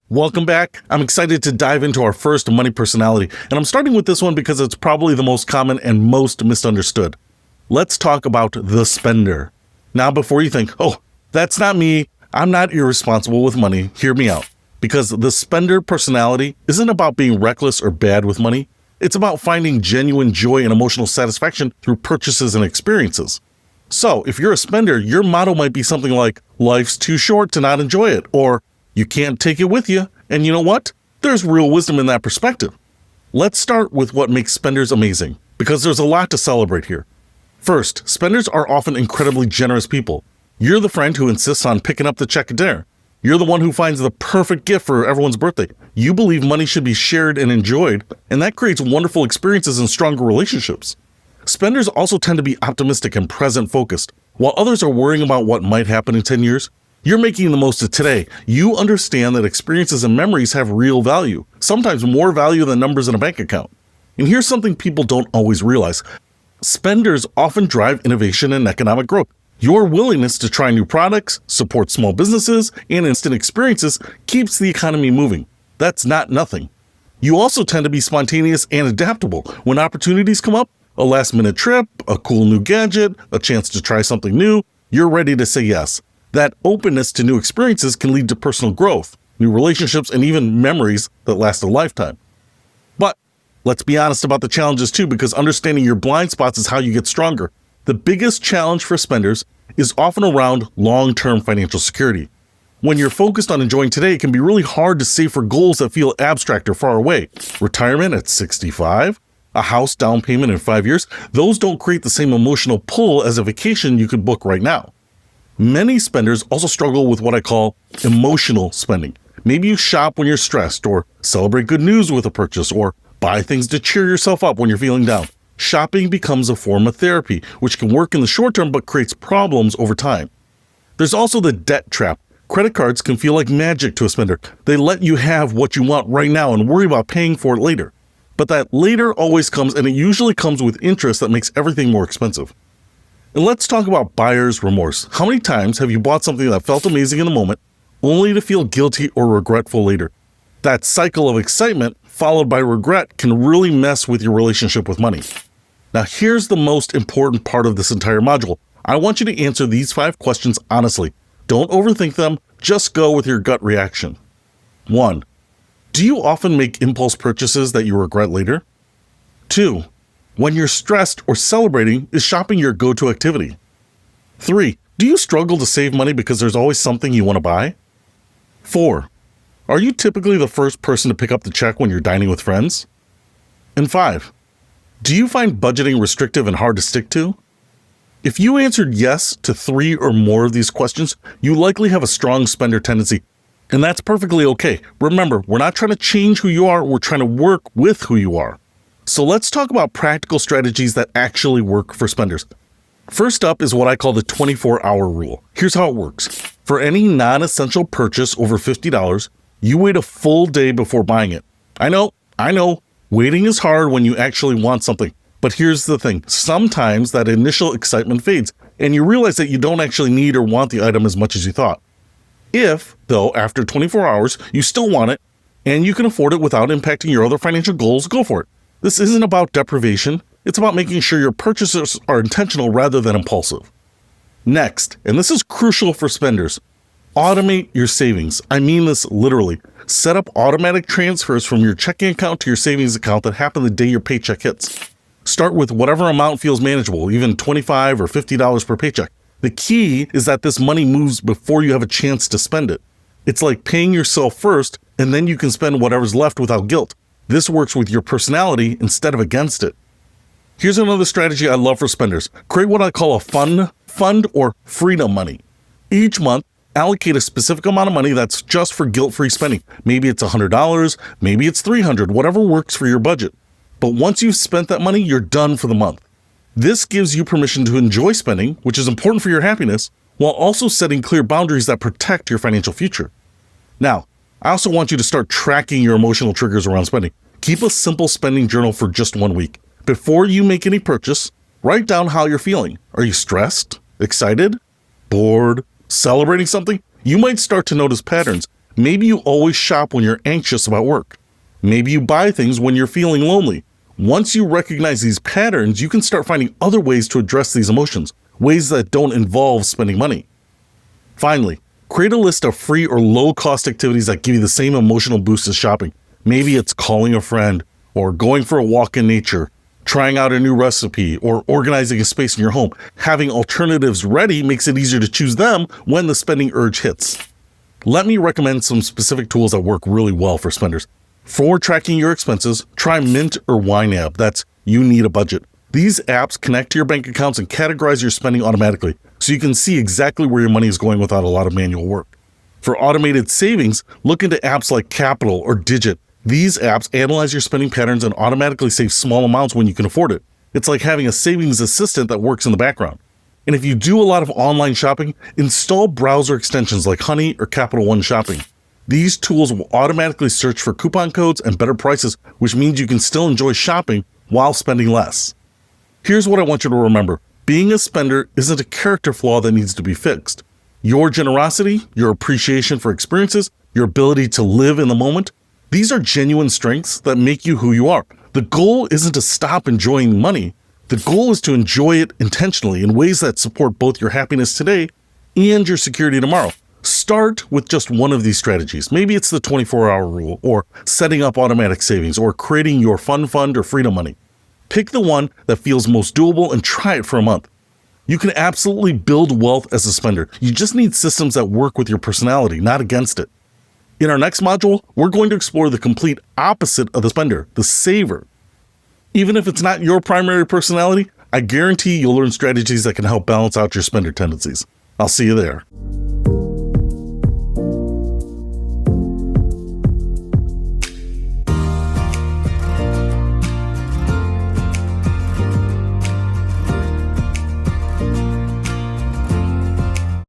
Welcome back. I'm excited to dive into our first money personality, and I'm starting with this one because it's probably the most common and most misunderstood. Let's talk about the spender. Now, before you think, oh, that's not me, I'm not irresponsible with money, hear me out. Because the spender personality isn't about being reckless or bad with money. It's about finding genuine joy and emotional satisfaction through purchases and experiences. So, if you're a spender, your motto might be something like, life's too short to not enjoy it, or you can't take it with you. And you know what? There's real wisdom in that perspective. Let's start with what makes spenders amazing, because there's a lot to celebrate here. First, spenders are often incredibly generous people. You're the friend who insists on picking up the check at dinner. You're the one who finds the perfect gift for everyone's birthday. You believe money should be shared and enjoyed, and that creates wonderful experiences and stronger relationships. Spenders also tend to be optimistic and present-focused. While others are worrying about what might happen in 10 years, you're making the most of today. You understand that experiences and memories have real value, sometimes more value than numbers in a bank account. And here's something people don't always realize. Spenders often drive innovation and economic growth. Your willingness to try new products, support small businesses, and instant experiences keeps the economy moving. That's not nothing. You also tend to be spontaneous and adaptable. When opportunities come up, a last-minute trip, a cool new gadget, a chance to try something new, you're ready to say yes. That openness to new experiences can lead to personal growth, new relationships, and even memories that last a lifetime. But let's be honest about the challenges too, because understanding your blind spots is how you get stronger. The biggest challenge for spenders is often around long-term financial security. When you're focused on enjoying today, it can be really hard to save for goals that feel abstract or far away. Retirement at 65, a house down payment in 5 years, those don't create the same emotional pull as a vacation you could book right now. Many spenders also struggle with what I call emotional spending. Maybe you shop when you're stressed, or celebrate good news with a purchase, or buy things to cheer yourself up when you're feeling down. Shopping becomes a form of therapy, which can work in the short term but creates problems over time. There's also the debt trap. Credit cards can feel like magic to a spender. They let you have what you want right now and worry about paying for it later. But that later always comes, and it usually comes with interest that makes everything more expensive. And let's talk about buyer's remorse. How many times have you bought something that felt amazing in the moment, only to feel guilty or regretful later? That cycle of excitement, followed by regret, can really mess with your relationship with money. Now, here's the most important part of this entire module. I want you to answer these 5 questions honestly. Don't overthink them, just go with your gut reaction. 1. Do you often make impulse purchases that you regret later? 2. When you're stressed or celebrating, is shopping your go-to activity? 3. Do you struggle to save money because there's always something you want to buy? 4. Are you typically the first person to pick up the check when you're dining with friends? And 5. Do you find budgeting restrictive and hard to stick to? If you answered yes to 3 or more of these questions, you likely have a strong spender tendency. And that's perfectly okay. Remember, we're not trying to change who you are, we're trying to work with who you are. So let's talk about practical strategies that actually work for spenders. First up is what I call the 24-hour rule. Here's how it works. For any non-essential purchase over $50, you wait a full day before buying it. I know, waiting is hard when you actually want something. But here's the thing. Sometimes that initial excitement fades, and you realize that you don't actually need or want the item as much as you thought. If, though, after 24 hours, you still want it, and you can afford it without impacting your other financial goals, go for it. This isn't about deprivation, it's about making sure your purchases are intentional rather than impulsive. Next, and this is crucial for spenders, automate your savings. I mean this literally. Set up automatic transfers from your checking account to your savings account that happen the day your paycheck hits. Start with whatever amount feels manageable, even $25 or $50 per paycheck. The key is that this money moves before you have a chance to spend it. It's like paying yourself first, and then you can spend whatever's left without guilt. This works with your personality instead of against it. Here's another strategy I love for spenders. Create what I call a fund or freedom money. Each month, allocate a specific amount of money that's just for guilt-free spending. Maybe it's $100, maybe it's $300, whatever works for your budget. But once you've spent that money, you're done for the month. This gives you permission to enjoy spending, which is important for your happiness, while also setting clear boundaries that protect your financial future. Now, I also want you to start tracking your emotional triggers around spending. Keep a simple spending journal for just 1 week. Before you make any purchase, write down how you're feeling. Are you stressed? Excited? Bored? Celebrating something? You might start to notice patterns. Maybe you always shop when you're anxious about work. Maybe you buy things when you're feeling lonely. Once you recognize these patterns, you can start finding other ways to address these emotions, ways that don't involve spending money. Finally, create a list of free or low-cost activities that give you the same emotional boost as shopping. Maybe it's calling a friend, or going for a walk in nature, trying out a new recipe, or organizing a space in your home. Having alternatives ready makes it easier to choose them when the spending urge hits. Let me recommend some specific tools that work really well for spenders. For tracking your expenses, try Mint or YNAB. That's You Need a Budget. These apps connect to your bank accounts and categorize your spending automatically, so you can see exactly where your money is going without a lot of manual work. For automated savings, look into apps like Capital or Digit. These apps analyze your spending patterns and automatically save small amounts when you can afford it. It's like having a savings assistant that works in the background. And if you do a lot of online shopping, install browser extensions like Honey or Capital One Shopping. These tools will automatically search for coupon codes and better prices, which means you can still enjoy shopping while spending less. Here's what I want you to remember. Being a spender isn't a character flaw that needs to be fixed. Your generosity, your appreciation for experiences, your ability to live in the moment, these are genuine strengths that make you who you are. The goal isn't to stop enjoying money. The goal is to enjoy it intentionally in ways that support both your happiness today and your security tomorrow. Start with just one of these strategies. Maybe it's the 24-hour rule, or setting up automatic savings, or creating your fun fund or freedom money. Pick the one that feels most doable and try it for a month. You can absolutely build wealth as a spender. You just need systems that work with your personality, not against it. In our next module, we're going to explore the complete opposite of the spender, the saver. Even if it's not your primary personality, I guarantee you'll learn strategies that can help balance out your spender tendencies. I'll see you there.